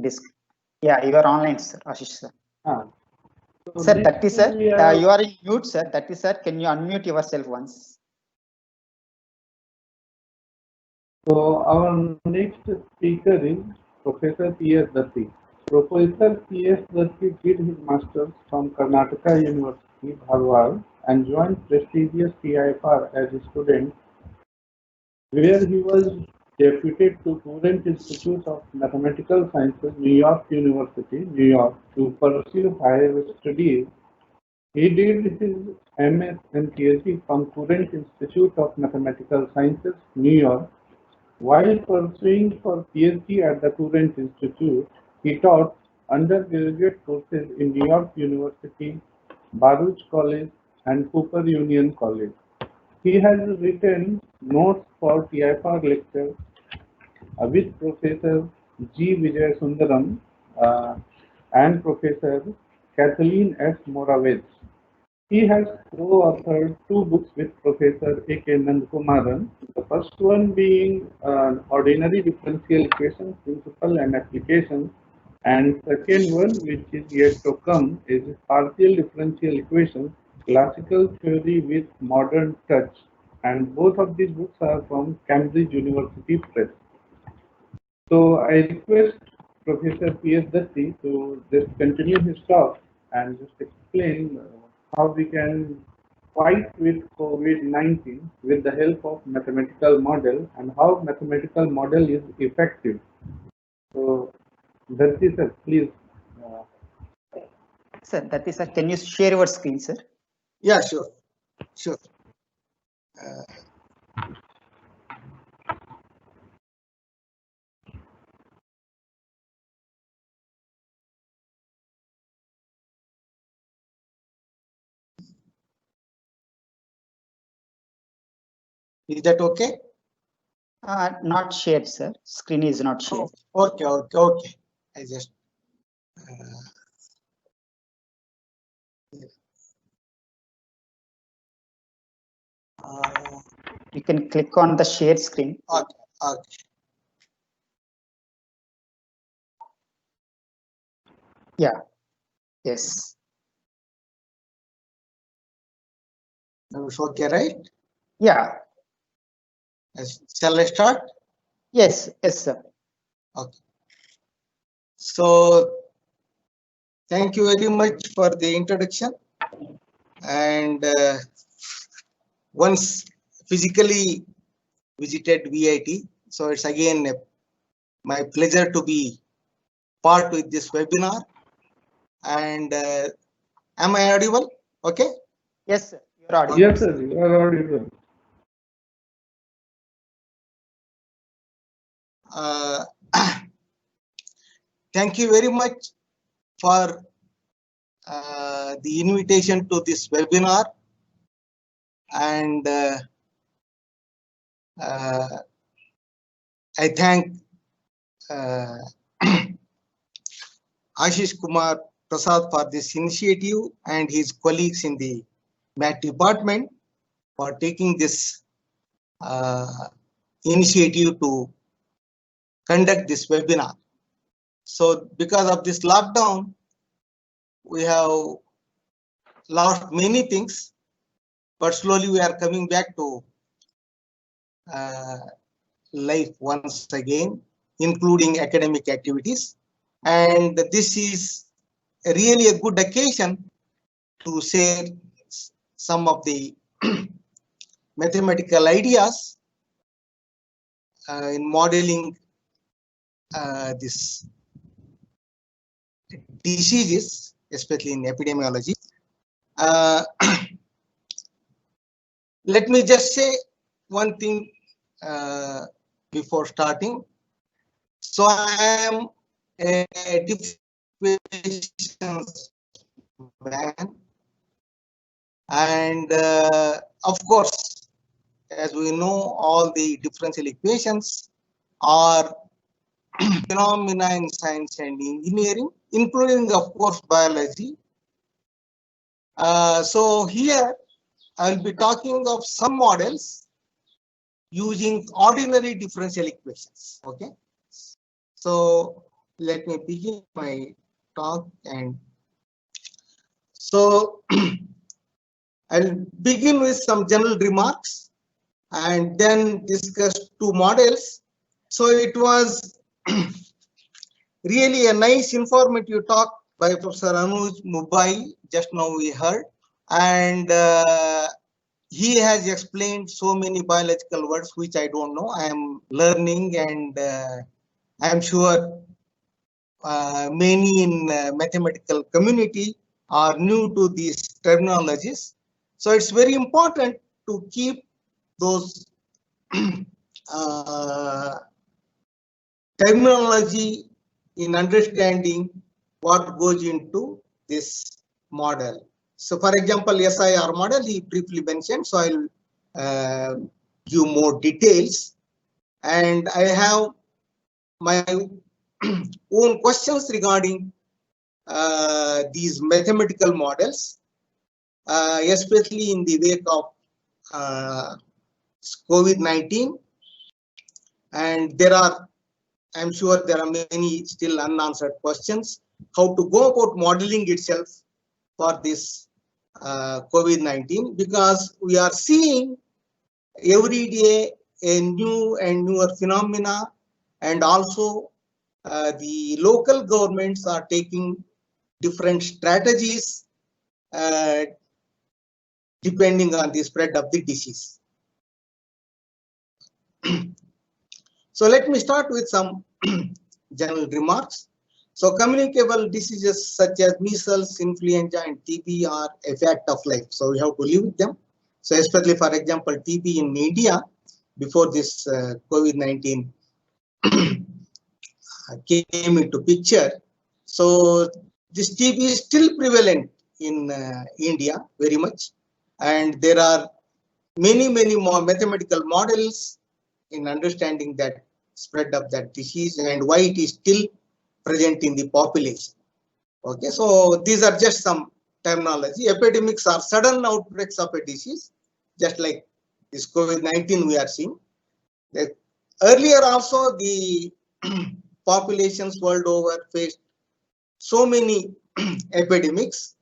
disc. Yeah, you are online, sir. Ashish sir. So Sir, Tatti sir, have, you are in mute, sir. Tatti sir, can you unmute yourself once? So our next speaker is Professor P.S. Datti. Professor P.S. Datti did his master's from Karnataka University, Dharwad, and joined prestigious TIFR as a student, where he was deputed to Courant Institute of Mathematical Sciences, New York University, New York, to pursue higher studies. He did his MS and PhD from Courant Institute of Mathematical Sciences, New York. While pursuing for PhD at the Courant Institute, he taught undergraduate courses in New York University, Baruch College, and Cooper Union College. He has written notes for TIFR lectures with Professor G. Vijay uh, and Professor Kathleen S. Moravec. He has co-authored two books with Professor A.K. Nandakumaran, the first one being Ordinary Differential Equations, Principle and Applications, and second one, which is yet to come, is Partial Differential Equations, Classical Theory with Modern Touch. And both of these books are from Cambridge University Press. So I request Professor P.S. Datti to just continue his talk and just explain how we can fight with COVID-19 with the help of mathematical model and how mathematical model is effective. So Datti sir, please. Sir, Datti sir, can you share your screen, sir? Yeah, sure. Is that okay? Not shared, sir. Screen is not shared. Okay. I just. You can click on the share screen. Okay. Yeah. Yes. Now it's okay, right? Yeah. Shall I start? Yes, sir. Okay. So, thank you very much for the introduction. And once physically visited VIT, so it's again my pleasure to be part with this webinar. And am I audible? Okay. Yes, sir. You're audible. Yes, sir. You are audible. Thank you very much for the invitation to this webinar, and I thank Ashish Kumar Prasad for this initiative and his colleagues in the math department for taking this initiative to conduct this webinar. So because of this lockdown, we have lost many things, but slowly we are coming back to life once again, including academic activities. And this is really a good occasion to share some of the mathematical ideas in modeling this diseases, especially in epidemiology. Let me just say one thing before starting. So I am a differential man, and of course, as we know, all the differential equations are phenomena in science and engineering, including, of course, biology. So here I will be talking of some models using ordinary differential equations. Okay. So let me begin my talk. And so I'll begin with some general remarks and then discuss two models. So it was really a nice informative talk by Professor Anuj Mubai, just now we heard. And he has explained so many biological words which I don't know. I am learning, and I am sure many in mathematical community are new to these terminologies. So it's very important to keep those terminology in understanding what goes into this model. So for example, SIR model, he briefly mentioned, so I'll give more details. And I have my own questions regarding these mathematical models, especially in the wake of COVID-19. And there are, I'm sure there are many still unanswered questions, how to go about modeling itself for this COVID-19, because we are seeing every day a new and newer phenomena, and also the local governments are taking different strategies depending on the spread of the disease. So let me start with some general remarks. So communicable diseases such as measles, influenza, and TB are a fact of life. So we have to live with them. So especially, for example, TB in India, before this COVID-19 came into picture. So this TB is still prevalent in India very much. And there are many more mathematical models in understanding that spread of that disease and why it is still present in the population. Okay, so these are just some terminology. Epidemics are sudden outbreaks of a disease, just like this COVID-19 we are seeing. Earlier also, the populations world over faced so many epidemics,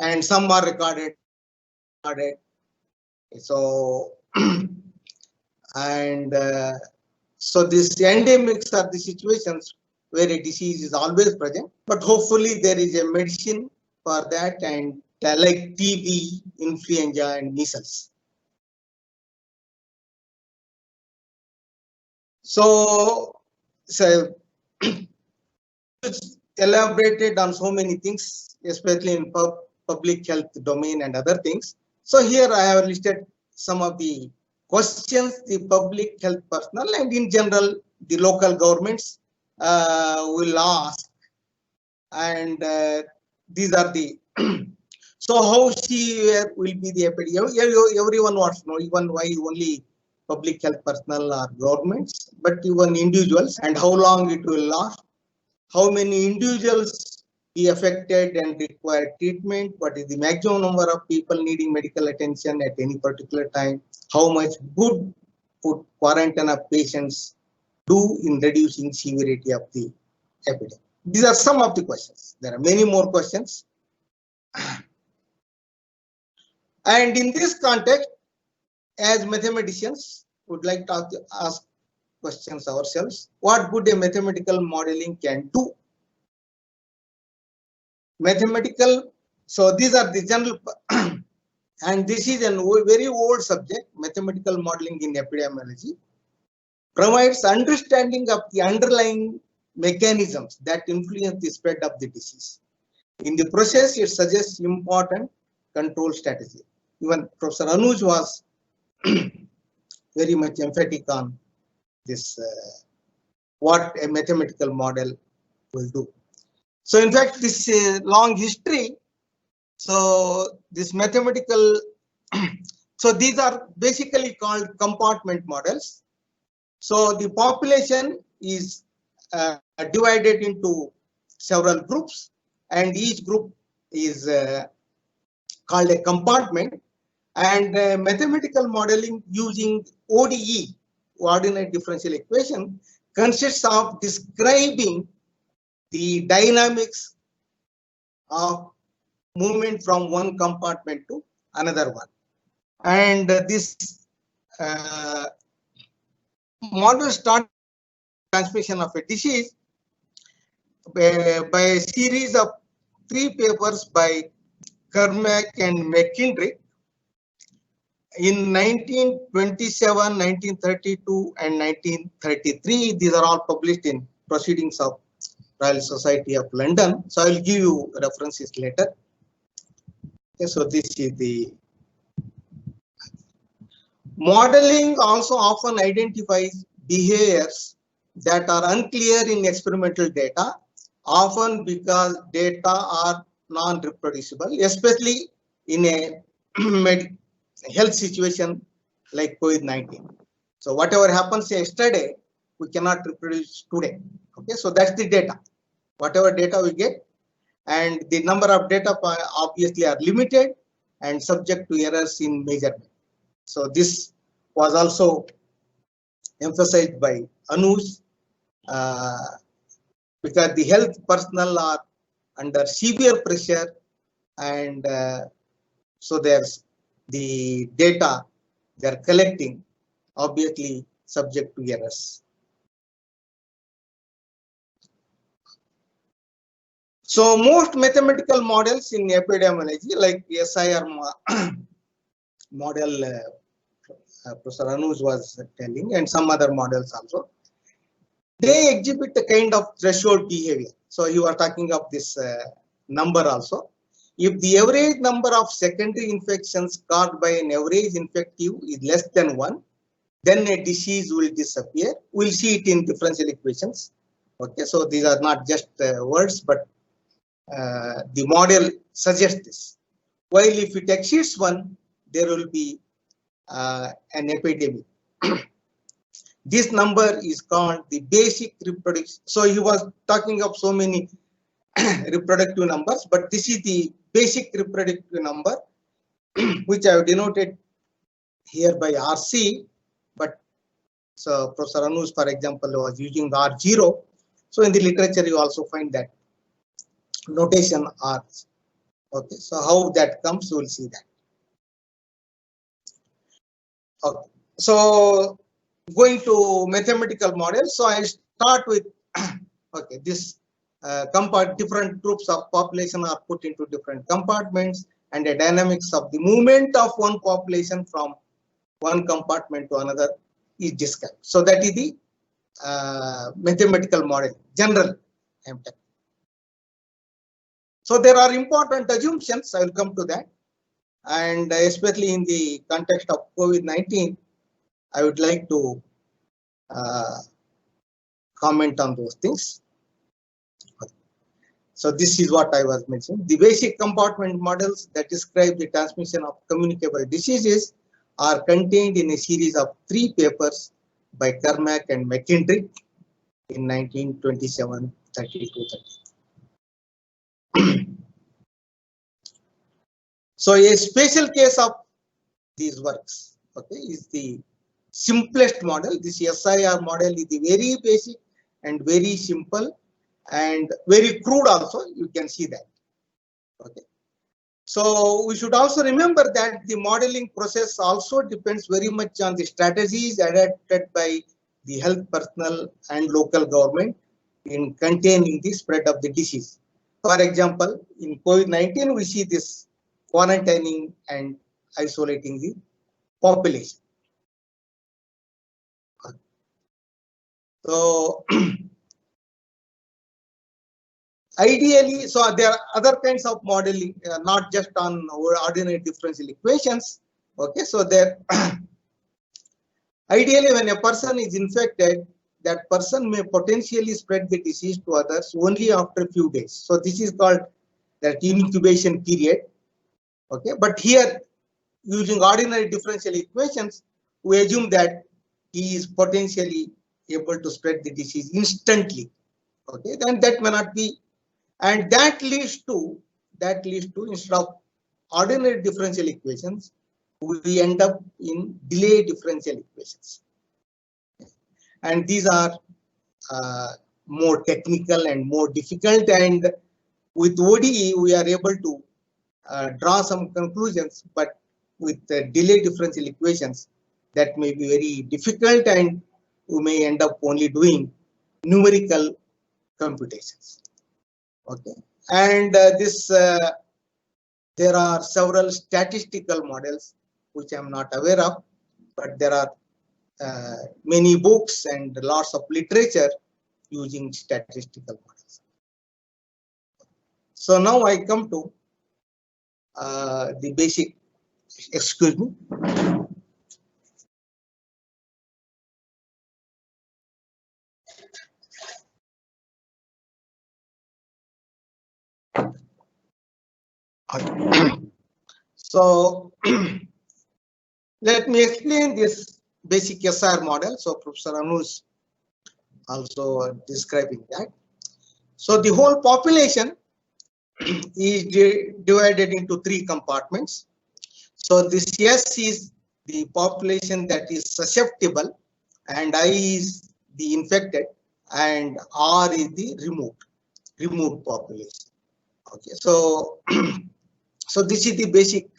and some are recorded. So and so these endemics are the situations where a disease is always present, but hopefully there is a medicine for that, and like TB, influenza, and measles. So it's elaborated on so many things, especially in public health domain and other things. So here I have listed some of the questions the public health personnel and in general the local governments will ask, and these are the so how severe will be the epidemic? Everyone wants to know, even why only public health personnel or governments, but even individuals, and how long it will last, how many individuals be affected and require treatment, what is the maximum number of people needing medical attention at any particular time, how much good would quarantine of patients do in reducing severity of the epidemic. These are some of the questions. There are many more questions. And in this context, as mathematicians, would like to ask questions ourselves. What good a mathematical modeling can do? Mathematical, so these are the general, and this is a very old subject. Mathematical modeling in epidemiology provides understanding of the underlying mechanisms that influence the spread of the disease. In the process, it suggests important control strategy. Even Professor Anuj was very much emphatic on this, what a mathematical model will do. So in fact, this long history, so this mathematical, so these are basically called compartment models. So the population is divided into several groups, and each group is called a compartment, and mathematical modeling using ODE, ordinary differential equation consists of describing the dynamics of movement from one compartment to another one. And this model starts transmission of a disease by a series of 3 papers by Kermack and McKendrick in 1927, 1932, and 1933. These are all published in Proceedings of Royal Society of London. So I will give you references later. Okay, so this is the modeling also often identifies behaviors that are unclear in experimental data, often because data are non-reproducible, especially in a health situation like COVID-19. So whatever happens yesterday, we cannot reproduce today. Okay, so that's the data. Whatever data we get, and the number of data obviously are limited and subject to errors in measurement. So this was also emphasized by Anuj, because the health personnel are under severe pressure, and so there's the data they're collecting obviously subject to errors. So most mathematical models in epidemiology, like SIR model, Professor Anuj was telling, and some other models also, they exhibit a kind of threshold behavior. So you are talking of this number also. If the average number of secondary infections caused by an average infective is less than 1, then a disease will disappear. We'll see it in differential equations. Okay, so these are not just words, but the model suggests this. While if it exceeds 1, there will be an epidemic. This number is called the basic reproduction. So he was talking of so many reproductive numbers, but this is the basic reproductive number, which I have denoted here by RC. But so Professor Anuj, for example, was using R0. So in the literature, you also find that notation R. Okay, so how that comes, we will see that. Okay, so going to mathematical models. So I start with okay, this different groups of population are put into different compartments, and the dynamics of the movement of one population from one compartment to another is described. So that is the mathematical model, general. So there are important assumptions. I will come to that, and especially in the context of COVID-19, I would like to comment on those things. So this is what I was mentioning. The basic compartment models that describe the transmission of communicable diseases are contained in a series of 3 papers by Kermack and McKendrick in 1927, 32, 30. So a special case of these works, okay, is the simplest model. This SIR model is the very basic and very simple and very crude also. You can see that. Okay. So we should also remember that the modeling process also depends very much on the strategies adopted by the health personnel and local government in containing the spread of the disease. For example, in COVID-19, we see this quarantining and isolating the population. So ideally, so there are other kinds of modeling, not just on ordinary differential equations. Okay, so there ideally, when a person is infected, that person may potentially spread the disease to others only after a few days. So this is called that incubation period. Okay, but here using ordinary differential equations, we assume that he is potentially able to spread the disease instantly. Okay, then that may not be, and that leads to instead of ordinary differential equations, we end up in delay differential equations. and these are more technical and more difficult, and with ODE we are able to draw some conclusions, but with delay differential equations that may be very difficult, and we may end up only doing numerical computations. Okay, and there are several statistical models which I am not aware of, but there are many books and lots of literature using statistical models. So now I come to the basic, excuse me. So let me explain this basic SR model. So Professor Anu is also describing that. So the whole population is divided into 3 compartments. So this S is the population that is susceptible, and I is the infected, and R is the removed population. Okay, so so this is the basic.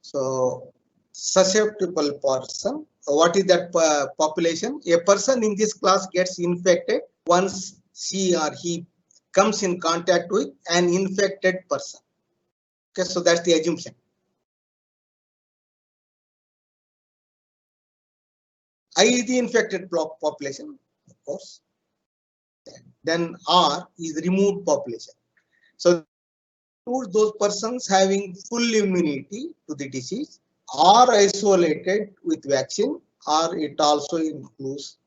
So susceptible person. So what is that population? A person in this class gets infected once she or he comes in contact with an infected person. Okay, so that's the assumption. I is the infected population, of course. Then R is removed population. So those persons having full immunity to the disease are isolated with vaccine, or it also includes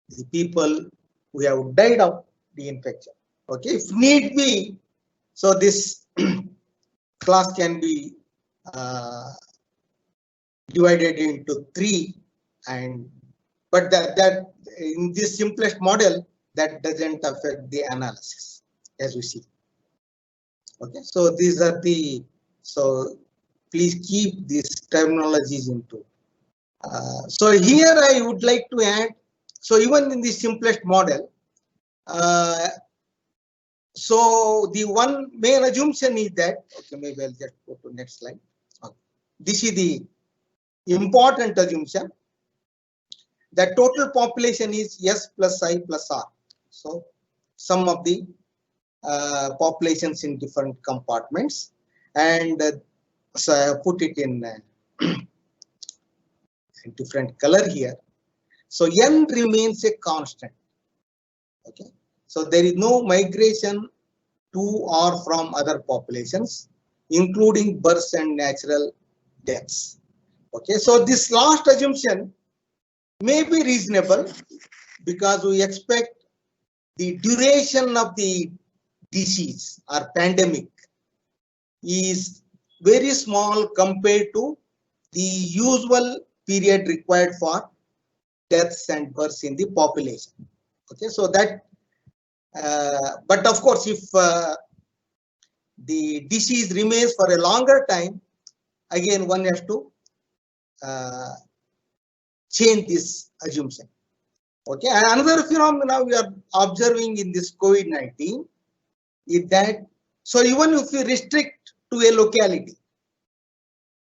the people who have died of the infection. Okay, if need be, so this class can be divided into 3, and but that in this simplest model that doesn't affect the analysis, as we see. Okay, so these are the, so please keep these terminologies into. So here I would like to add, so even in the simplest model, so the one main assumption is that, okay, maybe I'll just go to next slide. Okay. This is the important assumption, that total population is S plus I plus R. So sum of the populations in different compartments, and so I have put it in a different color here. So N remains a constant. Okay, so there is no migration to or from other populations, including births and natural deaths. Okay, so this last assumption may be reasonable because we expect the duration of the disease or pandemic is very small compared to the usual period required for deaths and births in the population. Okay, so that, but of course, if the disease remains for a longer time, again one has to change this assumption. Okay, and another phenomena we are observing in this COVID-19 is that, so even if we restrict to a locality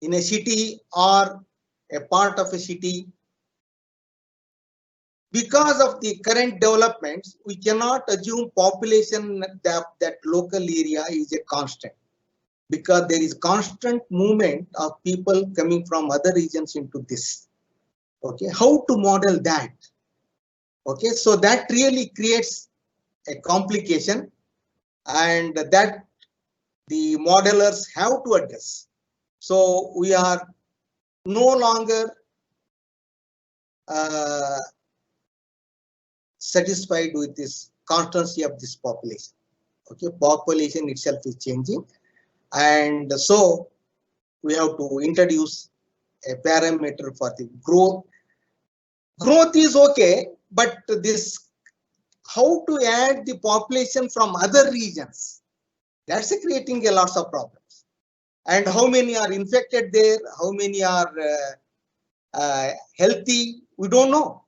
in a city or a part of a city, because of the current developments, we cannot assume population that local area is a constant, because there is constant movement of people coming from other regions into this. Okay, how to model that? Okay, so that really creates a complication, and that the modelers have to address. So we are no longer satisfied with this constancy of this population. Okay, population itself is changing, and so we have to introduce a parameter for the growth. Growth is okay, but this, how to add the population from other regions, that's creating a lot of problems. And how many are infected there, how many are healthy, we don't know.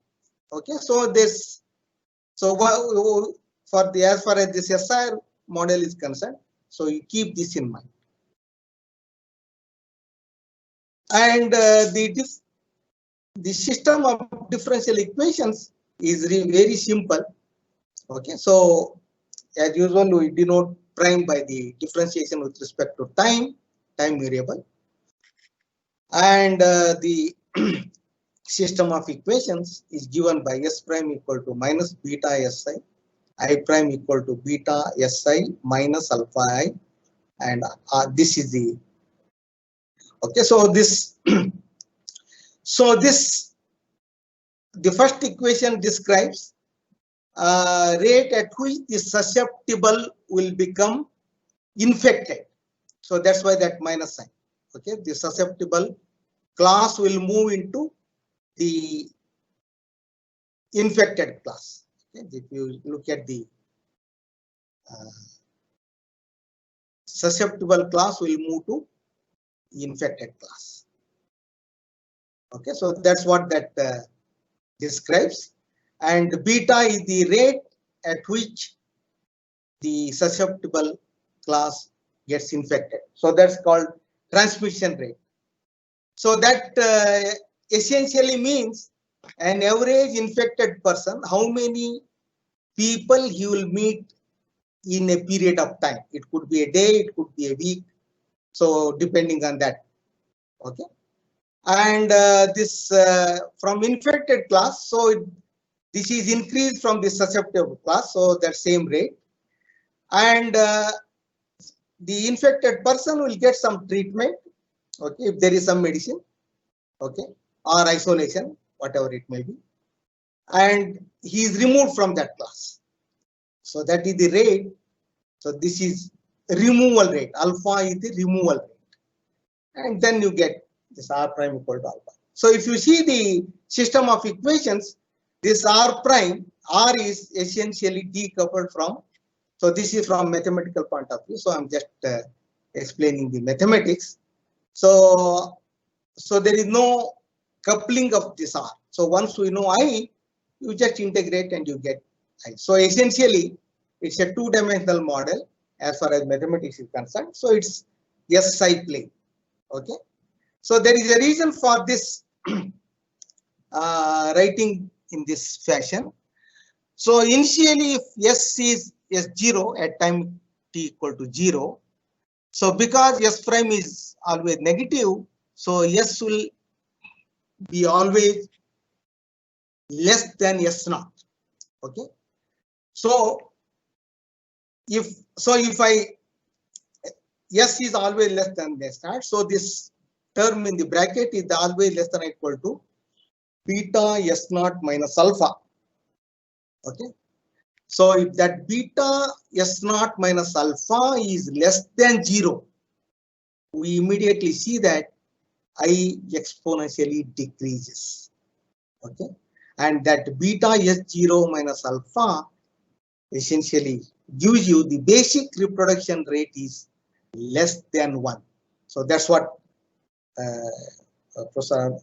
Okay, so this, so for the, as far as this SIR model is concerned, so you keep this in mind. And the system of differential equations is very simple. Okay, so as usual, we denote prime by the differentiation with respect to time variable, and the system of equations is given by S prime equal to minus beta Si, I prime equal to beta Si minus alpha I, and this is the, okay, so this so this, the first equation describes rate at which the susceptible will become infected. So that's why that minus sign. Okay, the susceptible class will move into the infected class. Okay, if you look at the susceptible class will move to infected class. Okay, so that's what that describes. And beta is the rate at which the susceptible class gets infected. So that's called transmission rate. So that essentially means an average infected person, how many people he will meet in a period of time. It could be a day, it could be a week. So depending on that. Okay. And this from infected class, so this is increased from the susceptible class, so that same rate. And the infected person will get some treatment, okay, if there is some medicine, okay, or isolation, whatever it may be, and he is removed from that class. So that is the rate. So this is removal rate. Alpha is the removal rate, and then you get this R prime equal to alpha. So if you see the system of equations, this R prime, R is essentially decoupled from, so this is from mathematical point of view. So I'm just explaining the mathematics. So there is no coupling of this R. So once we know I, you just integrate and you get I. So essentially, it's a two-dimensional model as far as mathematics is concerned. So it's SI plane. Okay. So there is a reason for this writing in this fashion. So initially, if S is S0 at time t equal to 0, so because S prime is always negative, so S will be always less than S naught. Okay. So if I S is always less than S naught, so this term in the bracket is always less than or equal to beta S naught minus alpha. Okay. So if that beta S naught minus alpha is less than 0, we immediately see that I exponentially decreases. Okay. And that beta S0 minus alpha essentially gives you the basic reproduction rate is less than 1. So that's what Professor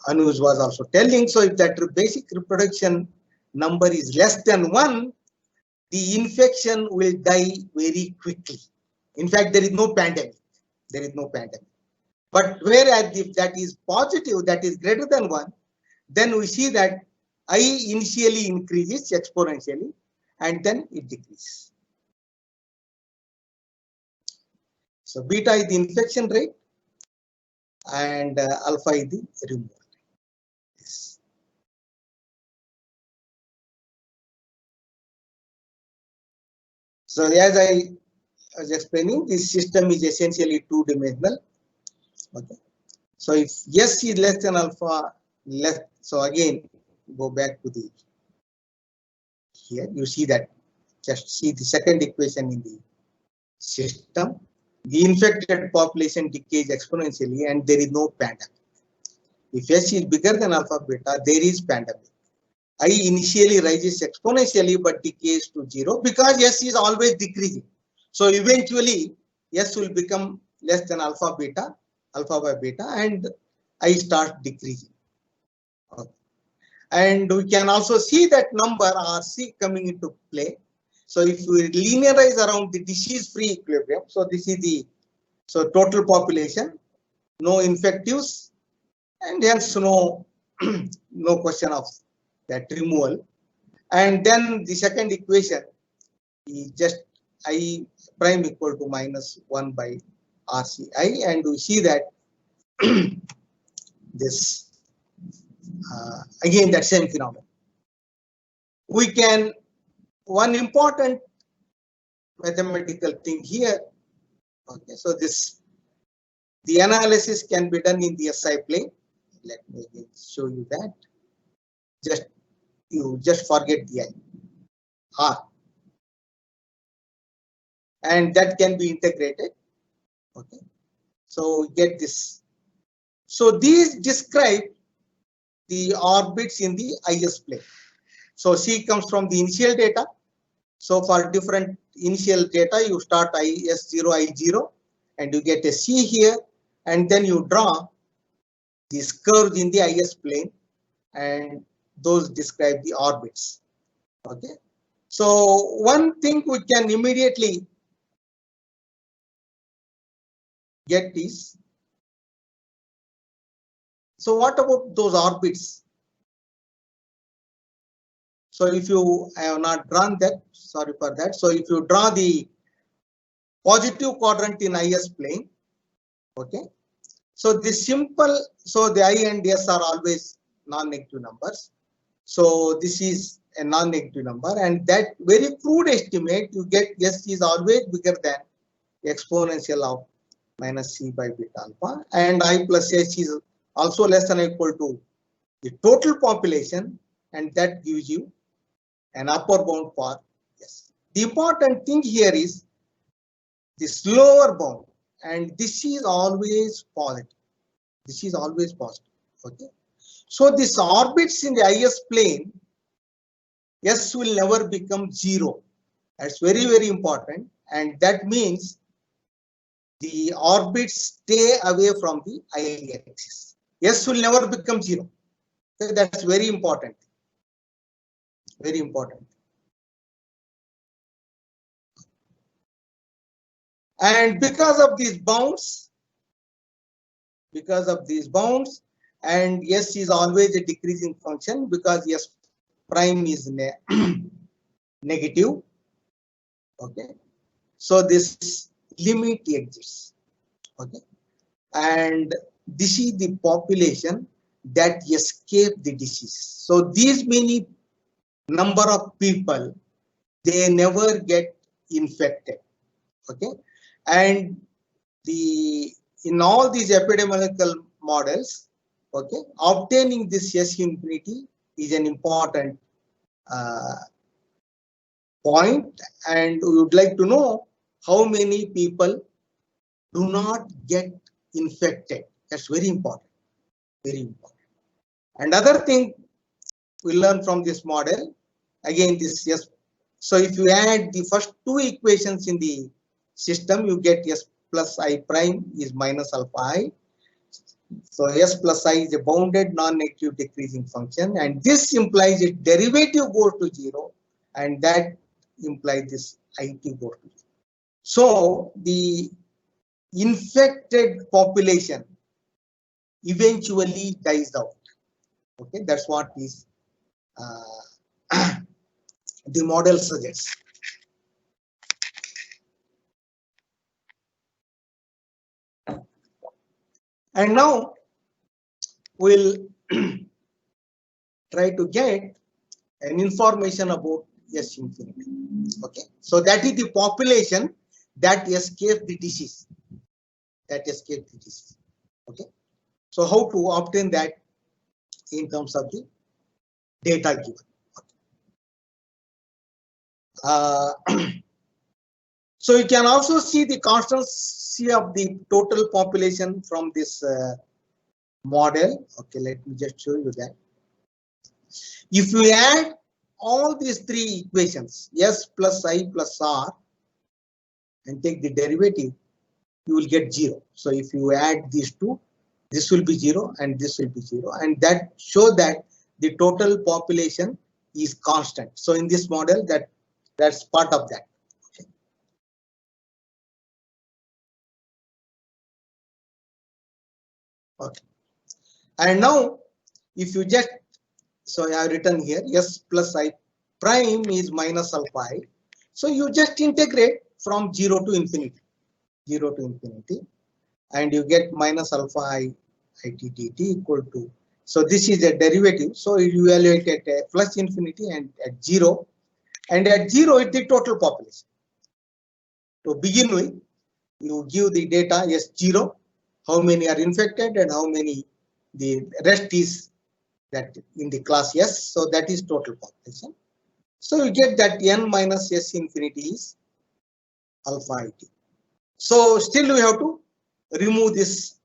Anuj was also telling. So if that basic reproduction number is less than 1, the infection will die very quickly. In fact, there is no pandemic. There is no pandemic. But whereas if that is positive, that is greater than 1, then we see that I initially increases exponentially and then it decreases. So beta is the infection rate and alpha is the removal rate. Yes. So as I was explaining, this system is essentially two-dimensional. Okay. So if S is less than alpha, so again, go back to the here, you see that, just see the second equation in the system. The infected population decays exponentially and there is no pandemic. If S is bigger than alpha beta, there is pandemic. I initially rises exponentially but decays to 0 because S is always decreasing. So eventually S will become less than alpha by beta, and I start decreasing. Okay. And we can also see that number RC coming into play. So if we linearize around the disease-free equilibrium, so this is the total population, no infectives, and hence no no question of that removal. And then the second equation is just I prime equal to minus 1 by RCI, and we see that this again that same phenomenon. We can, one important mathematical thing here, okay, so the analysis can be done in the SI plane. Let me show you that. You just forget the R, and that can be integrated. Okay, so we get this. So these describe the orbits in the IS plane. So C comes from the initial data. So for different initial data, you start IS0, I0, and you get a C here, and then you draw these curves in the IS plane, and those describe the orbits. Okay. So one thing we can immediately get is, so what about those orbits? So if you, I have not drawn that, sorry for that. So if you draw the positive quadrant in IS plane, okay. So this simple, so the I and S are always non-negative numbers. So this is a non-negative number, and that very crude estimate you get S is always bigger than exponential of minus C by beta alpha, and I plus S is also less than or equal to the total population, and that gives you an upper bound for S. The important thing here is this lower bound, and this is always positive. This is always positive. Okay. So this orbits in the IS plane, S will never become 0. That's very, very important, and that means the orbits stay away from the I axis. S will never become 0. So that's very important. Very important. And because of these bounds, and S is always a decreasing function because S prime is negative. Okay. So this limit exists. Okay. And this is the population that escape the disease. So these many number of people, they never get infected. Okay. And in all these epidemiological models, okay, obtaining this S infinity is an important point, and we would like to know how many people do not get infected. That's very important. Very important. Another thing we learn from this model, again this S. So if you add the first two equations in the system, you get S plus I prime is minus alpha I. So S plus I is a bounded non-negative decreasing function, and this implies its derivative goes to 0, and that implies this IT goes to 0. So the infected population eventually dies out. Okay, that's what is the model suggests. And now we'll try to get an information about S infinity. Okay, so that is the population that escaped the disease. Okay, so how to obtain that in terms of the data given. Okay. So you can also see the constancy of the total population from this model. Okay, let me just show you that. If you add all these three equations, S plus I plus R, and take the derivative, you will get 0. So if you add these two, this will be 0 and this will be 0, and that show that the total population is constant. So in this model, that's part of that. Okay. And now if you just, so I have written here s plus I prime is minus alpha I. So you just integrate from 0 to infinity, and you get minus alpha I it dt equal to, so this is a derivative. So you evaluate at plus infinity and at 0, and at 0 it's the total population. To begin with, you give the data S0, how many are infected and how many the rest is that in the class S. So that is total population. So you get that n minus S infinity is alpha it. So still we have to remove this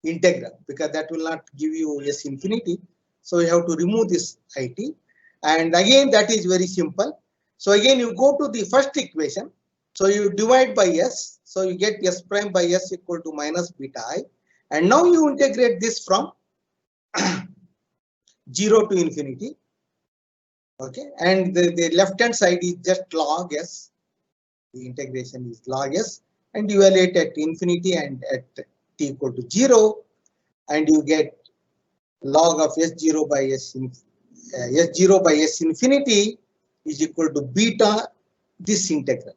integral because that will not give you S infinity. So you have to remove this it, and again that is very simple. So again you go to the first equation. So you divide by S. So you get S prime by S equal to minus beta I, and now you integrate this from 0 to infinity. Okay, and the left hand side is just log S. The integration is log S, and you evaluate at infinity and at t equal to 0, and you get log of S0 by S0 by S infinity is equal to beta this integral.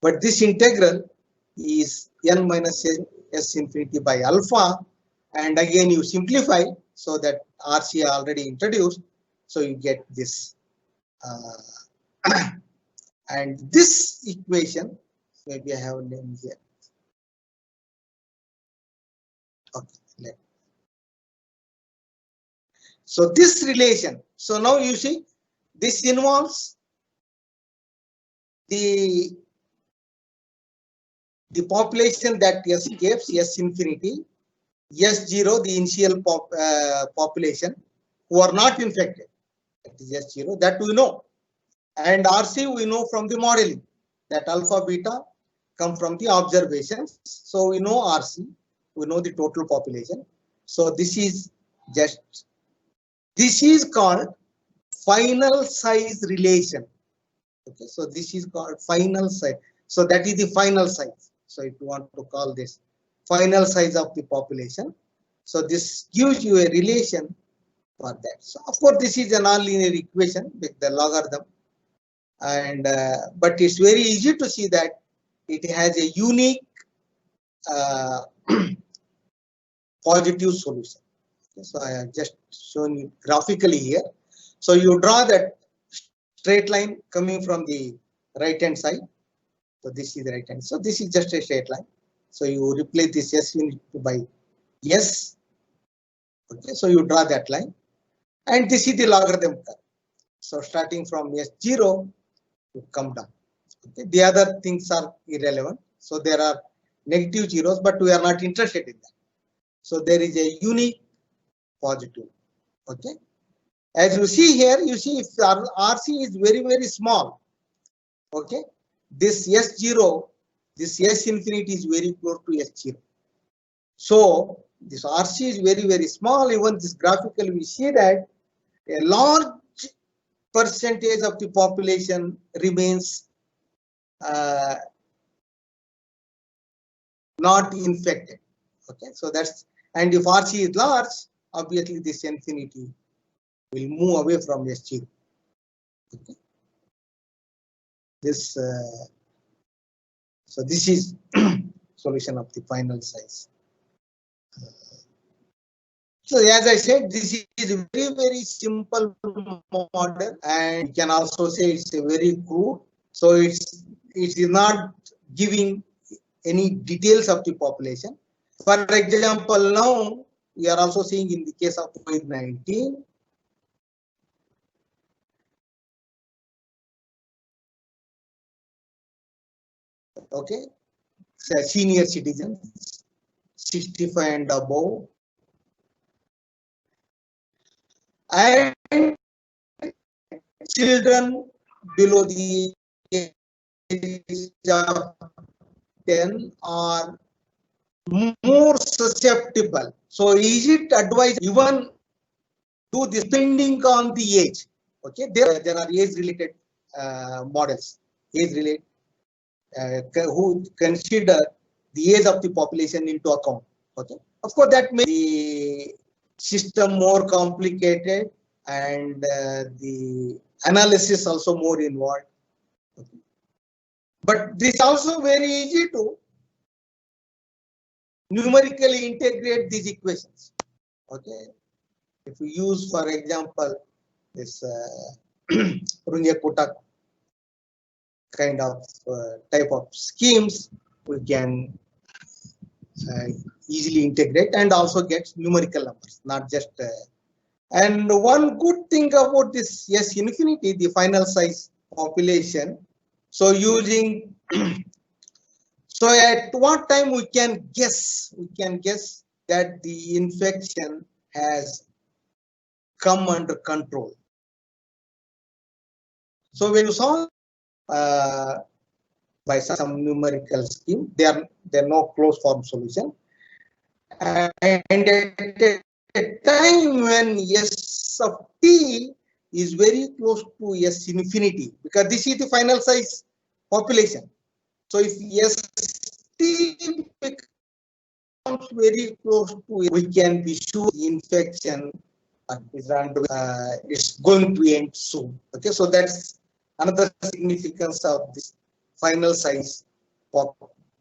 But this integral is n minus S infinity by alpha, and again you simplify so that RC already introduced, so you get this. And this equation, maybe I have a name here. Okay. So this relation, so now you see this involves the population that escapes S infinity, S0, the initial population who are not infected, that is S0, that we know. And RC we know from the modeling that alpha beta come from the observations. So we know RC, we know the total population. So this is called final size relation. Okay, so this is called final size. So that is the final size. So if you want to call this final size of the population, so this gives you a relation for that. So of course this is a nonlinear equation with the logarithm, and but it's very easy to see that it has a unique positive solution. Okay, so I have just shown you graphically here. So you draw that straight line coming from the right hand side. So this is the right hand. So this is just a straight line. So you replace this S by S. Okay, so you draw that line, and this is the logarithm curve. So starting from S0 to come down. Okay, the other things are irrelevant. So there are negative zeros, but we are not interested in that. So there is a unique positive. Okay, as you see here, you see if RC is very, very small. Okay, this S0, this S infinity is very close to S0. So this RC is very, very small. Even this graphically we see that a large percentage of the population remains not infected. Okay, so that's, and if RC is large, obviously this infinity will move away from S0. Okay. This so this is solution of the final size. So as I said, this is a very, very simple model, and you can also say it's a very crude. So it is not giving any details of the population. For example, now we are also seeing in the case of COVID-19. Okay, so senior citizens, 65 and above, and children below the age of 10 are more susceptible. So is it advised even do this depending on the age. Okay, there are age related models, age related who consider the age of the population into account. Okay, of course that makes the system more complicated and the analysis also more involved. Okay. But this is also very easy to numerically integrate these equations. Okay, if we use, for example, this Runge-Kotak kind of type of schemes, we can easily integrate and also get numerical numbers, not just. And one good thing about this S infinity, the final size population. So using, so at what time we can guess? We can guess that the infection has come under control. So when you solve by some numerical scheme, there are no closed form solution. And at a time when S of t is very close to S infinity, because this is the final size population. So if S t becomes very close to it, we can be sure the infection is going to end soon. Okay, so that's another significance of this final size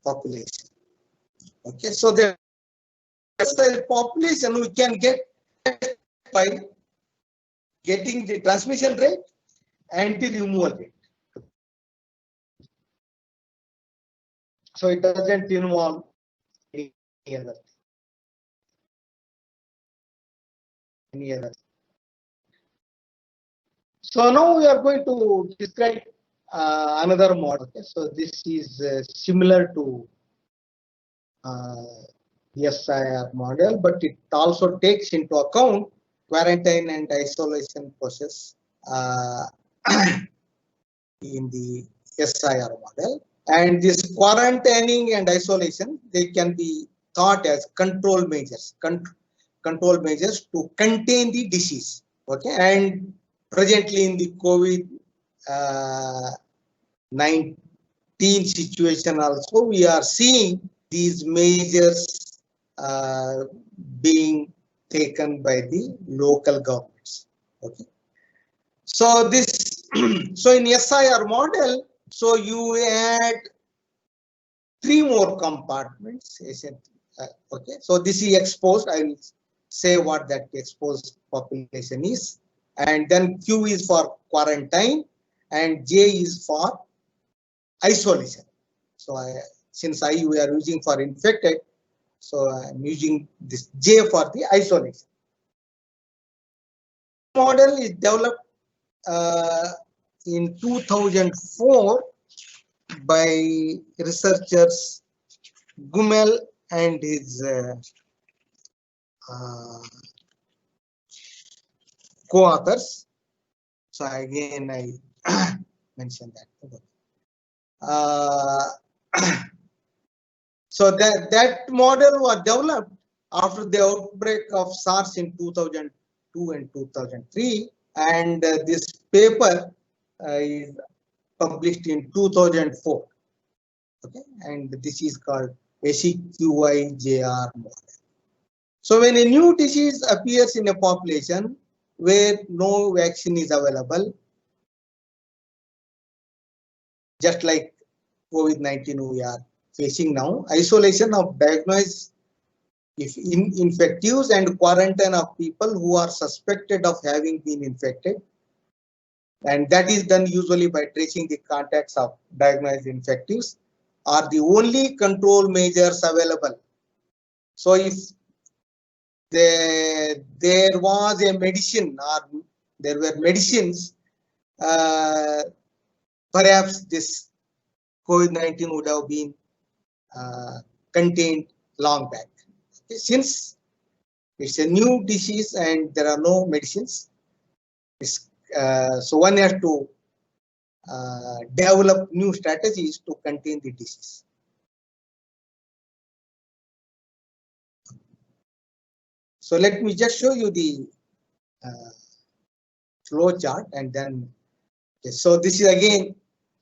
population. Okay, so the population we can get by getting the transmission rate and the removal rate. So it doesn't involve any other. So now we are going to describe another model. Okay, so this is similar to SIR model, but it also takes into account quarantine and isolation process in the SIR model. And this quarantining and isolation, they can be thought as control measures, control measures to contain the disease. Okay, and presently in the COVID-19 situation also, we are seeing these measures being taken by the local governments. Okay, so this so in SIR model, so you add 3 more compartments. Okay, so this is exposed. I will say what that exposed population is, and then Q is for quarantine and J is for isolation. So since we are using for infected, so I'm using this J for the isolation. Model is developed in 2004 by researchers Gumel and his co-authors. So again, I mentioned that. So that model was developed after the outbreak of SARS in 2002 and 2003, and this paper is published in 2004. Okay, and this is called ACQI-JR model. So when a new disease appears in a population where no vaccine is available, just like COVID-19 we are facing now, isolation of diagnosed infectives and quarantine of people who are suspected of having been infected, and that is done usually by tracing the contacts of diagnosed infectives, are the only control measures available. So if there was a medicine or there were medicines, perhaps this COVID-19 would have been contained long back. Okay, since it's a new disease and there are no medicines, so one has to develop new strategies to contain the disease. So let me just show you the flow chart, and then so this is again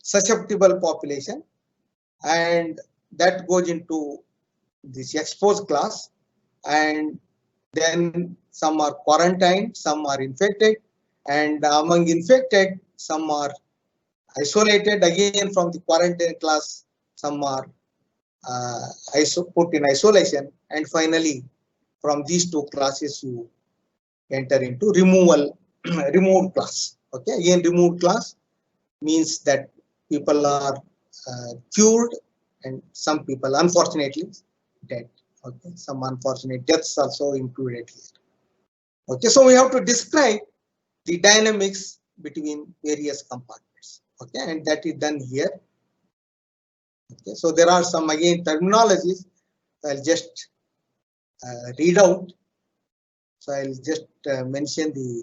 susceptible population, and that goes into this exposed class, and then some are quarantined, some are infected, and among infected, some are isolated again from the quarantine class, some are put in isolation, and finally from these two classes you enter into removed class. Okay, again removed class means that people are cured and some people unfortunately dead. Okay, some unfortunate deaths also included here. Okay, so we have to describe the dynamics between various compartments. Okay, and that is done here. Okay, so there are some again terminologies. I'll just read out. So I'll just mention the.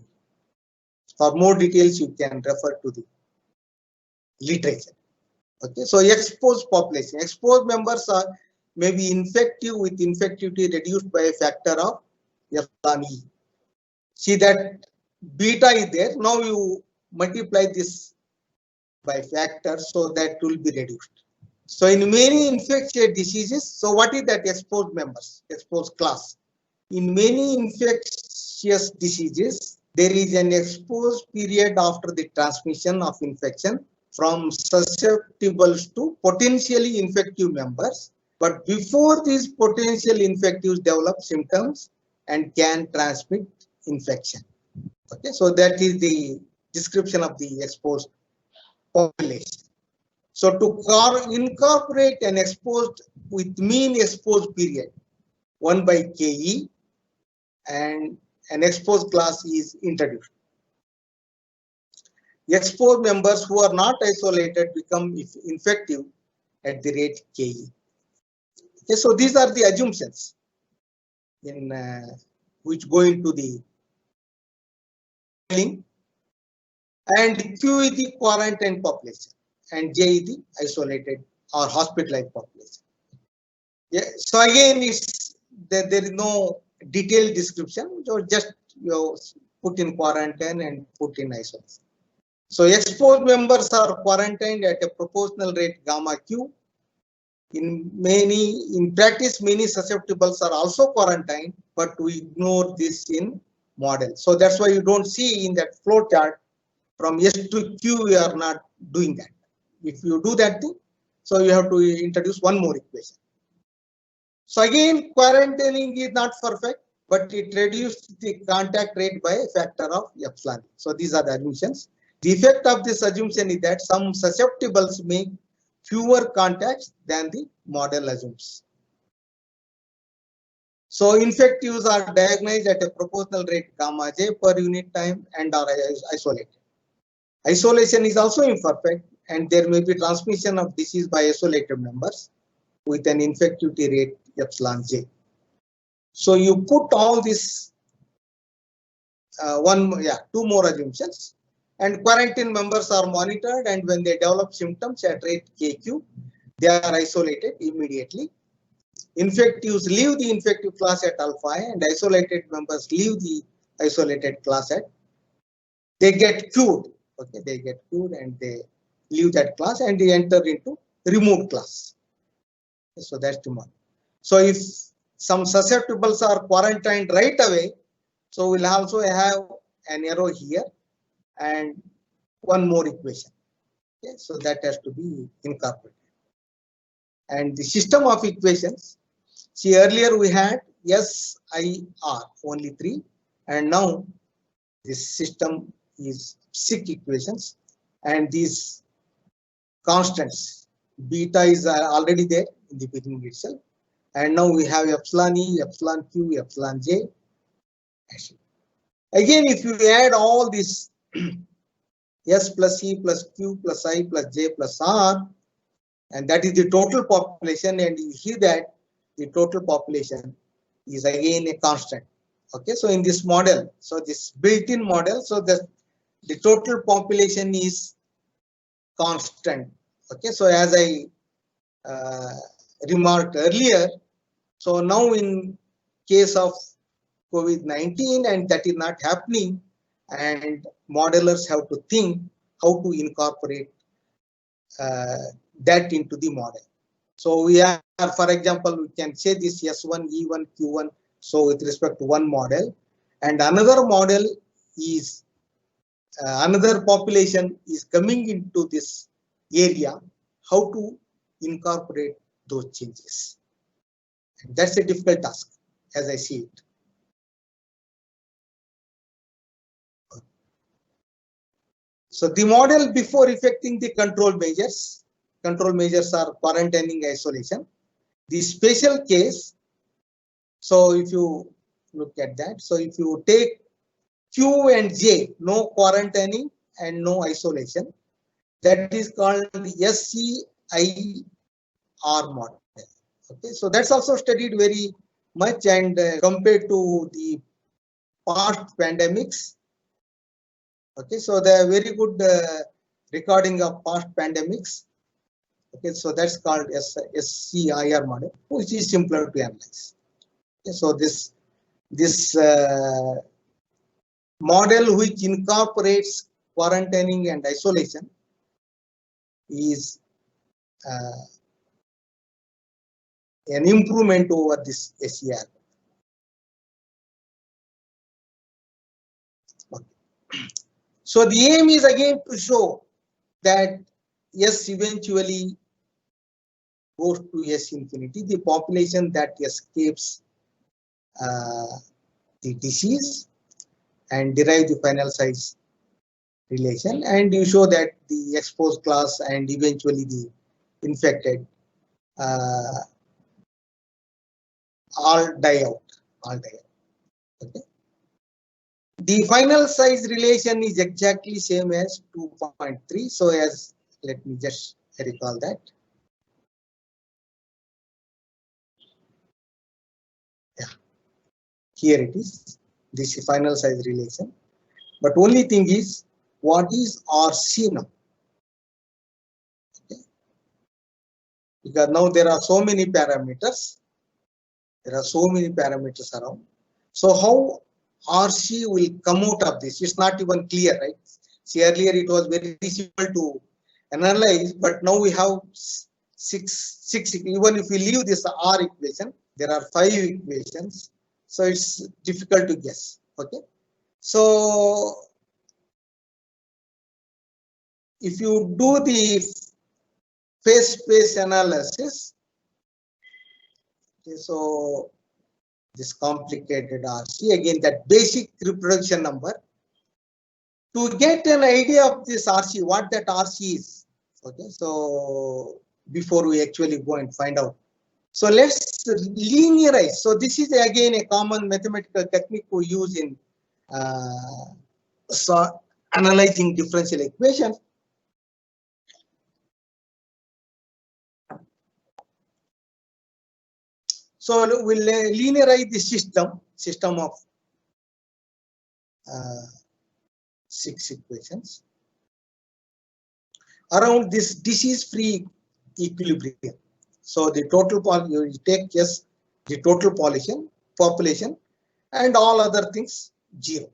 For more details, you can refer to the literature. Okay, so exposed population. Exposed members are maybe infective with infectivity reduced by a factor of epsilon E. See that beta is there. Now you multiply this by factor, so that will be reduced. So in many infectious diseases, so what is that exposed members, exposed class? In many infectious diseases, there is an exposed period after the transmission of infection from susceptibles to potentially infective members. But before these potential infectives develop symptoms and can transmit infection. Okay, so that is the description of the exposed population. So to incorporate an exposed with mean exposed period 1 by KE, and an exposed class is introduced. Exposed members who are not isolated become infective at the rate KE. Okay, so these are the assumptions in which go into the and Q is the quarantine population and J is the isolated or hospitalized population. Yeah, so again it's there is no detailed description, so just put in quarantine and put in isolation. So exposed members are quarantined at a proportional rate gamma Q. In practice, many susceptibles are also quarantined, but we ignore this in model. So that's why you don't see in that flow chart from S to Q, we are not doing that. If you do that thing, so you have to introduce one more equation. So again, quarantining is not perfect, but it reduced the contact rate by a factor of epsilon. So these are the assumptions. The effect of this assumption is that some susceptibles make fewer contacts than the model assumes. So infectives are diagnosed at a proportional rate gamma J per unit time and are isolated. Isolation is also imperfect, and there may be transmission of disease by isolated members with an infectivity rate epsilon J. So you put all this two more assumptions, and quarantine members are monitored, and when they develop symptoms at rate KQ, they are isolated immediately. Infectives leave the infective class at alpha I, and isolated members leave the isolated class at, they get cured. Okay, they get cured and they leave that class and they enter into removed class. So that's the one. So if some susceptibles are quarantined right away, so we'll also have an arrow here and one more equation. Okay, so that has to be incorporated. And the system of equations, see earlier we had SIR only 3, and now this system is 6 equations, and these constants beta is already there in the beginning itself, and now we have epsilon E, epsilon Q, epsilon J. Again, if you add all this S plus E plus Q plus I plus J plus R, and that is the total population, and you see that the total population is again a constant. Okay, so in this model, so this built-in model, so the total population is constant. Okay, so as I remarked earlier, so now in case of COVID-19, and that is not happening, and modelers have to think how to incorporate that into the model. So we are, for example, we can say this S1, E1, Q1. So with respect to one model, and another model is another population is coming into this area, how to incorporate those changes. And that's a difficult task, as I see it. So the model before effecting the control measures are quarantining, isolation. The special case, so if you look at that, so if you take Q and J, no quarantining and no isolation, that is called the SCIR model. Okay, so that's also studied very much, and compared to the past pandemics. Okay, so they are very good recording of past pandemics. Okay, so that's called SCIR model, which is simpler to analyze. Okay, so this model which incorporates quarantining and isolation is an improvement over this SCIR. Okay. So the aim is again to show that S eventually goes to S infinity, the population that escapes the disease, and derive the final size relation, and you show that the exposed class and eventually the infected all die out. Okay. The final size relation is exactly same as 2.3. So as, let me just recall that. Yeah, here it is. This is final size relation. But only thing is, what is RC now? Okay. Because now there are so many parameters. There are so many parameters around. So how RC will come out of this? It's not even clear, right? See, earlier it was very simple to analyze, but now we have six. Even if we leave this R equation, there are 5 equations. So it's difficult to guess. Okay. So if you do the phase space analysis, okay, so this complicated RC, again that basic reproduction number, to get an idea of this RC, what that RC is. Okay, so before we actually go and find out, so let's linearize. So this is again a common mathematical technique we use in so analyzing differential equations. So we'll linearize the system of 6 equations around this disease-free equilibrium. So the total you take just the total population and all other things 0.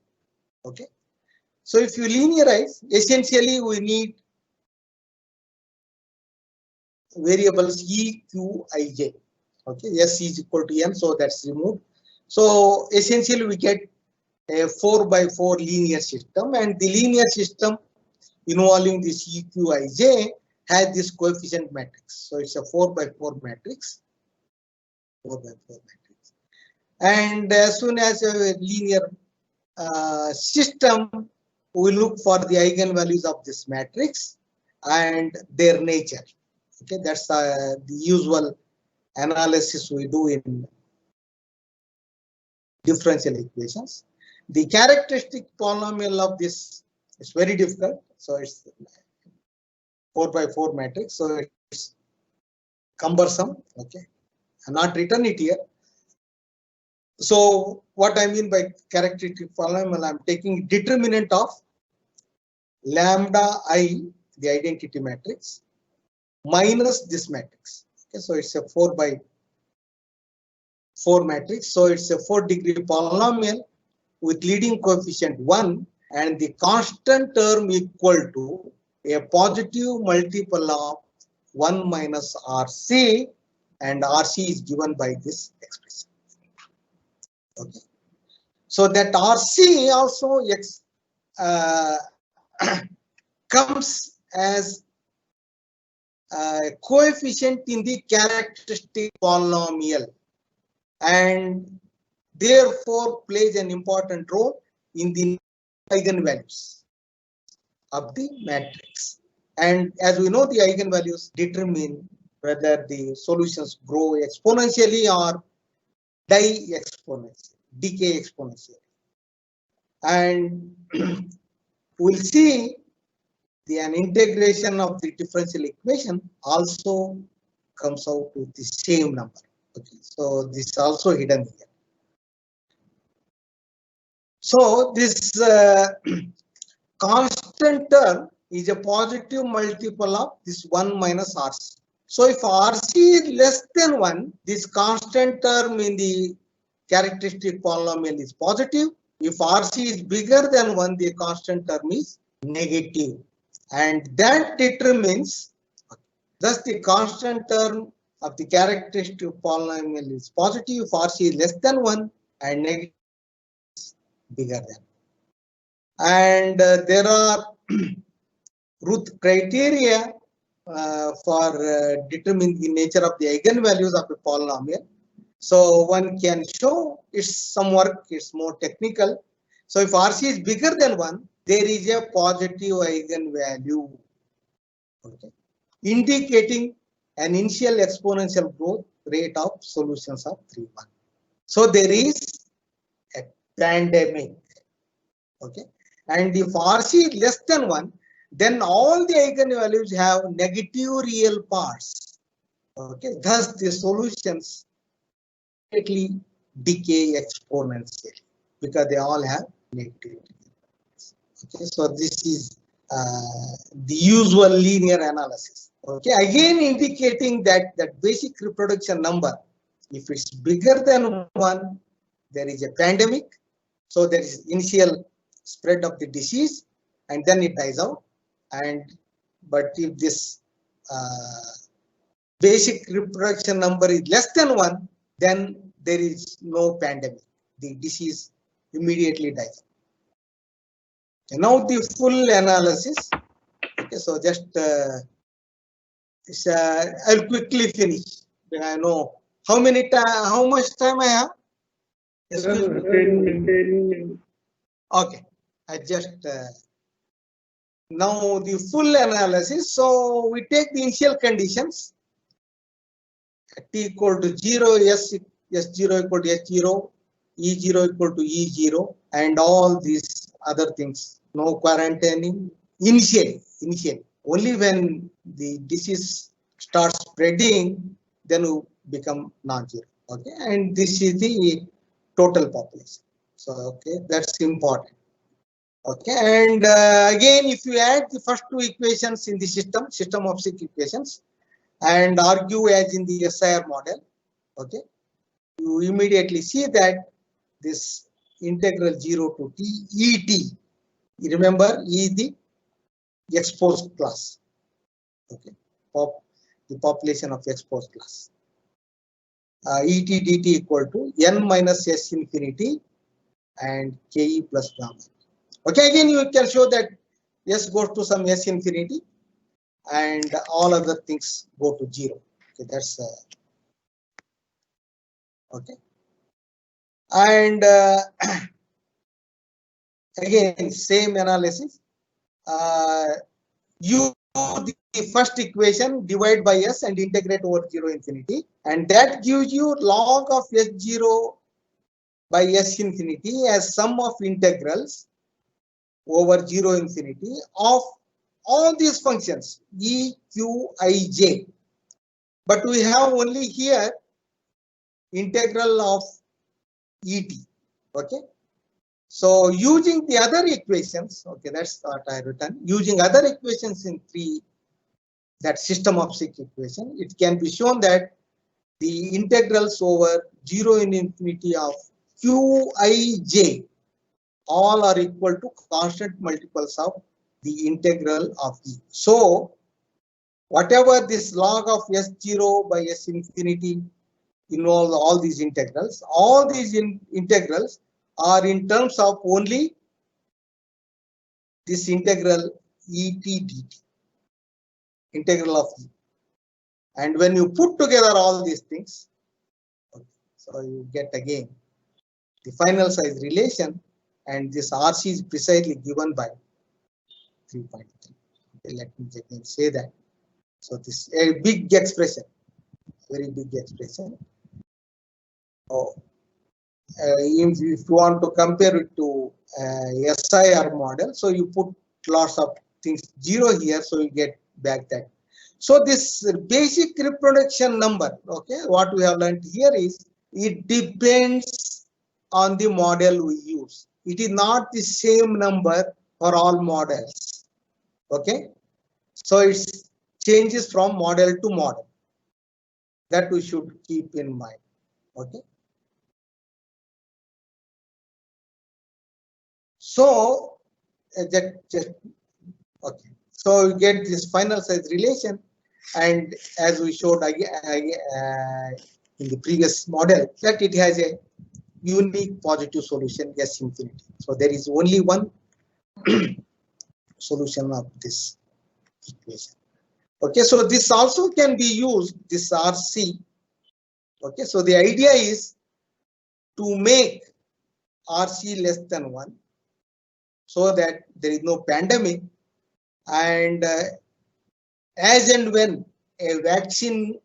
Okay. So if you linearize, essentially we need variables E, Q, I, J. Okay, S is equal to N, so that's removed. So essentially we get a 4x4 linear system, and the linear system involving this E, Q, I, J has this coefficient matrix. So it's a 4x4 matrix. 4x4 matrix. And as soon as a linear system, we look for the eigenvalues of this matrix and their nature. Okay, that's the usual analysis we do in differential equations. The characteristic polynomial of this is very difficult. So it's 4x4 matrix. So it's cumbersome. Okay, I'm not written it here. So what I mean by characteristic polynomial, I'm taking determinant of lambda I, the identity matrix, minus this matrix. Okay, so it's a 4x4 matrix. So it's a 4-degree polynomial with leading coefficient 1 and the constant term equal to a positive multiple of 1 minus RC, and RC is given by this expression. Okay. So that RC also comes as a coefficient in the characteristic polynomial and therefore plays an important role in the eigenvalues of the matrix. And as we know, the eigenvalues determine whether the solutions grow exponentially or die exponentially, decay exponentially. And we'll see an integration of the differential equation also comes out with the same number. Okay, so this is also hidden here. So this constant term is a positive multiple of this 1 minus RC. So if RC is less than 1, this constant term in the characteristic polynomial is positive. If RC is bigger than 1, the constant term is negative. And that determines, thus the constant term of the characteristic polynomial is positive if RC is less than 1 and negative is bigger than. And there are Routh criteria for determining the nature of the eigenvalues of a polynomial. So one can show it's some work, it's more technical. So if RC is bigger than 1, there is a positive eigenvalue, okay, indicating an initial exponential growth rate of solutions of 3, 1. So there is a pandemic, okay. And if RC is less than 1, then all the eigenvalues have negative real parts, okay. Thus the solutions greatly decay exponentially because they all have negative. Okay, so this is the usual linear analysis. Okay, again indicating that basic reproduction number, if it's bigger than 1, there is a pandemic. So there is initial spread of the disease and then it dies out. But if this basic reproduction number is less than 1, then there is no pandemic. The disease immediately dies. Okay, now the full analysis. Okay, so just I'll quickly finish. I know how much time I have. 10 minutes. Okay, I just now the full analysis. So we take the initial conditions. T equal to 0, S0 equal to S0, E0 equal to E0, and all these other things. No quarantining initially. Only when the disease starts spreading, then we become non-zero. Okay, and this is the total population. So okay, that's important. Okay, and again, if you add the first two equations in the system of 6 equations, and argue as in the SIR model, okay, you immediately see that this integral 0 to t et, you remember, is the exposed class, okay, the population of exposed class. Et dt equal to n minus s infinity and ke plus gamma. Okay, again you can show that s goes to some s infinity and all other things go to 0. Okay, that's okay. And again same analysis. You the first equation, divide by s and integrate over 0 infinity, and that gives you log of s0 by s infinity as sum of integrals over 0 infinity of all these functions e, q, I, j. But we have only here integral of et. Okay. So using the other equations, okay, that's what I written. Using other equations in that system of 6 equation, it can be shown that the integrals over 0 in infinity of qij all are equal to constant multiples of the integral of E. So whatever this log of S0 by S infinity involves all these integrals, integrals are in terms of only this integral et dt, integral of E. And when you put together all these things, so you get again the final size relation, and this RC is precisely given by 3.3. Okay, let me again say that. So this is a big expression, very big expression. So, if you want to compare it to SIR model, so you put lots of things 0 here, so you get back that. So this basic reproduction number, okay, what we have learned here is it depends on the model we use. It is not the same number for all models. Okay, so it changes from model to model. That we should keep in mind. Okay. So okay. So you get this final size relation, and as we showed in the previous model, that it has a unique positive solution S infinity. So there is only one solution of this equation. Okay, so this also can be used, this RC. Okay, so the idea is to make RC less than 1 so that there is no pandemic, and as and when a vaccine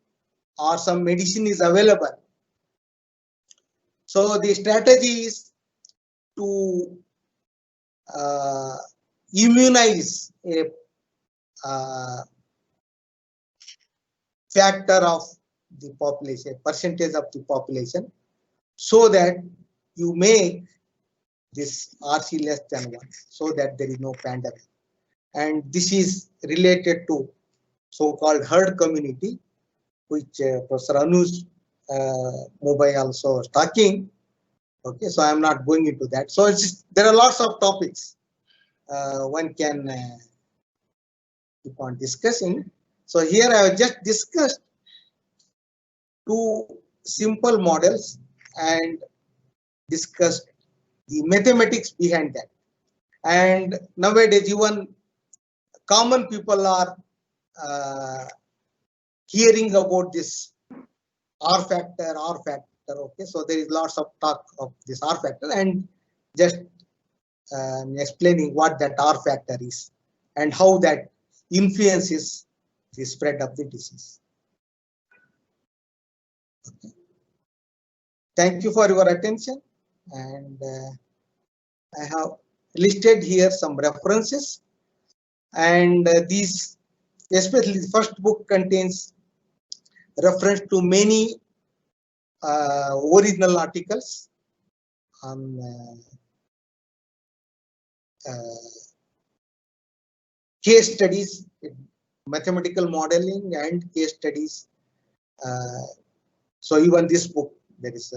or some medicine is available, so the strategy is to immunize a factor of the population, percentage of the population, so that you make this RC less than 1, so that there is no pandemic. And this is related to so-called herd community, which Professor Anuj Mobile also is talking. Okay, so I am not going into that. So there are lots of topics one can keep on discussing. So here I have just discussed 2 simple models and discussed the mathematics behind that. And nowadays even common people are hearing about this R factor. Okay, so there is lots of talk of this R factor, and just explaining what that R factor is and how that influences the spread of the disease. Okay. Thank you for your attention, and I have listed here some references, and these, especially the first book, contains reference to many original articles on case studies, mathematical modeling and case studies. So even this book, there is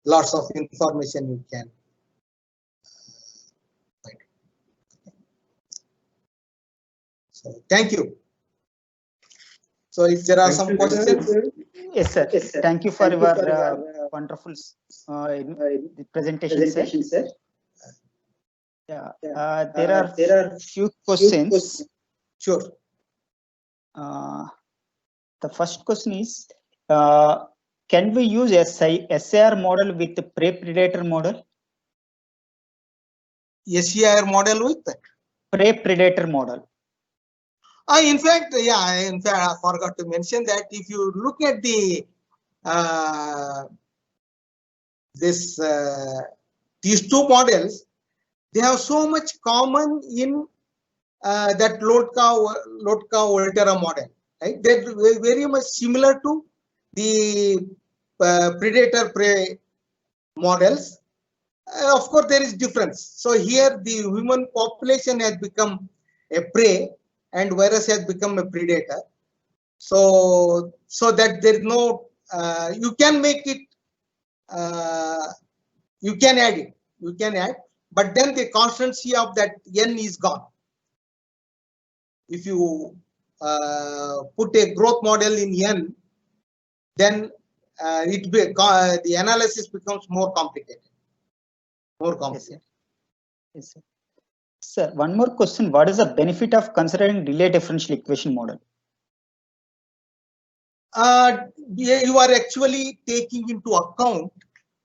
lots of information you can find. So thank you. So if there are some questions. Yes, sir. Thank you for your wonderful presentation, sir. Yeah, there are few questions. Sure. The first question is, can we use SIR model with the prey-predator model? SIR model with prey-predator model. In fact, I forgot to mention that if you look at the these 2 models, they have so much common in that Lotka-Volterra model, right? They're very much similar to the predator-prey models. Of course, there is difference. So here the human population has become a prey and virus has become a predator. So that there is no, you can make it, you can add it. You can add but then the constancy of that n is gone. If you put a growth model in n, then the analysis becomes more complicated. Yes, sir. Yes, sir. Sir, one more question. What is the benefit of considering delay differential equation model? You are actually taking into account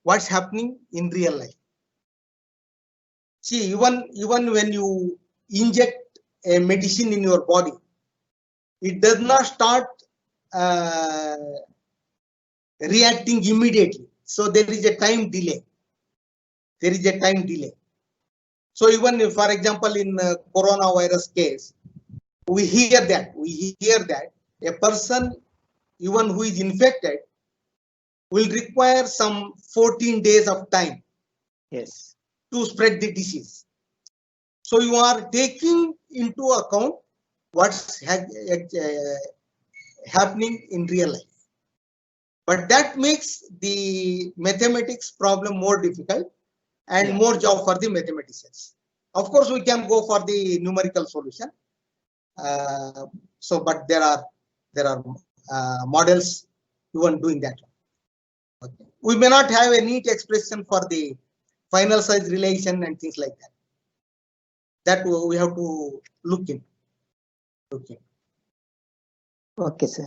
what's happening in real life. See, even when you inject a medicine in your body, it does not start reacting immediately. So there is a time delay. There is a time delay. So even if, for example, in coronavirus case, we hear that a person, even who is infected, will require some 14 days of time. Yes. To spread the disease. So you are taking into account what's happening in real life. But that makes the mathematics problem more difficult and more job for the mathematicians. Of course, we can go for the numerical solution. But there are models even doing that. Okay. We may not have a neat expression for the final size relation and things like that. That we have to look in. Okay. Okay, sir.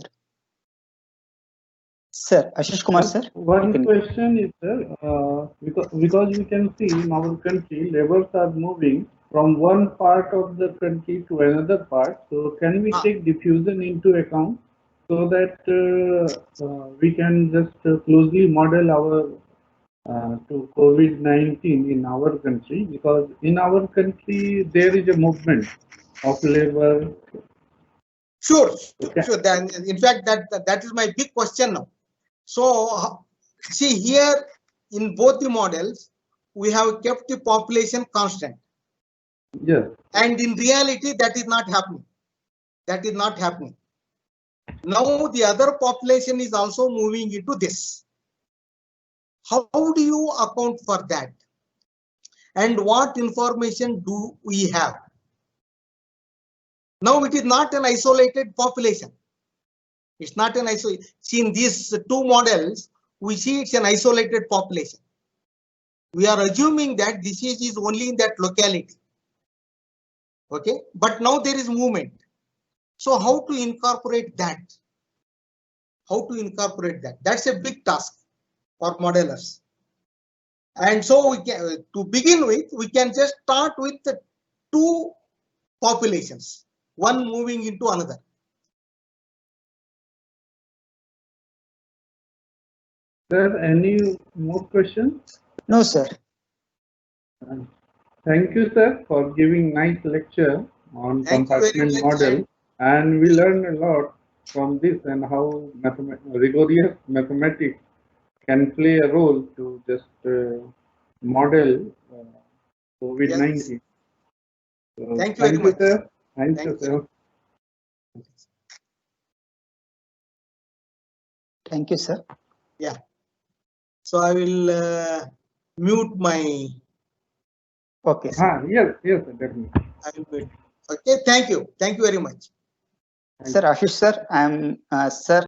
Sir, Ashish Kumar, sir. One question is, sir, because we can see in our country, labors are moving from one part of the country to another part. So can we take diffusion into account so that we can just closely model our to COVID-19 in our country, because in our country there is a movement of labor. Sure. Then, in fact, that is my big question now. So see here in both the models, we have kept the population constant. Yes. And in reality, that is not happening. That is not happening. Now the other population is also moving into this. How do you account for that? And what information do we have? Now it is not an isolated population. It's not an isolated. See, in these two models, we see it's an isolated population. We are assuming that disease is only in that locality. Okay, but now there is movement. So how to incorporate that? How to incorporate that? That's a big task for modelers. And so we can, to begin with, we can just start with the two populations, one moving into another. Sir, any more questions? No, sir. Thank you, sir, for giving nice lecture on compartment model, and we learned a lot from this and how rigorous mathematics can play a role to just model COVID-19. Yes. So Thank you very much, sir. Thank you, sir. Thank you, sir. Yeah. So I will mute my. Okay, sir. Yes, definitely. I will mute. Okay, thank you very much. Sir, Ashish, sir, I am, sir.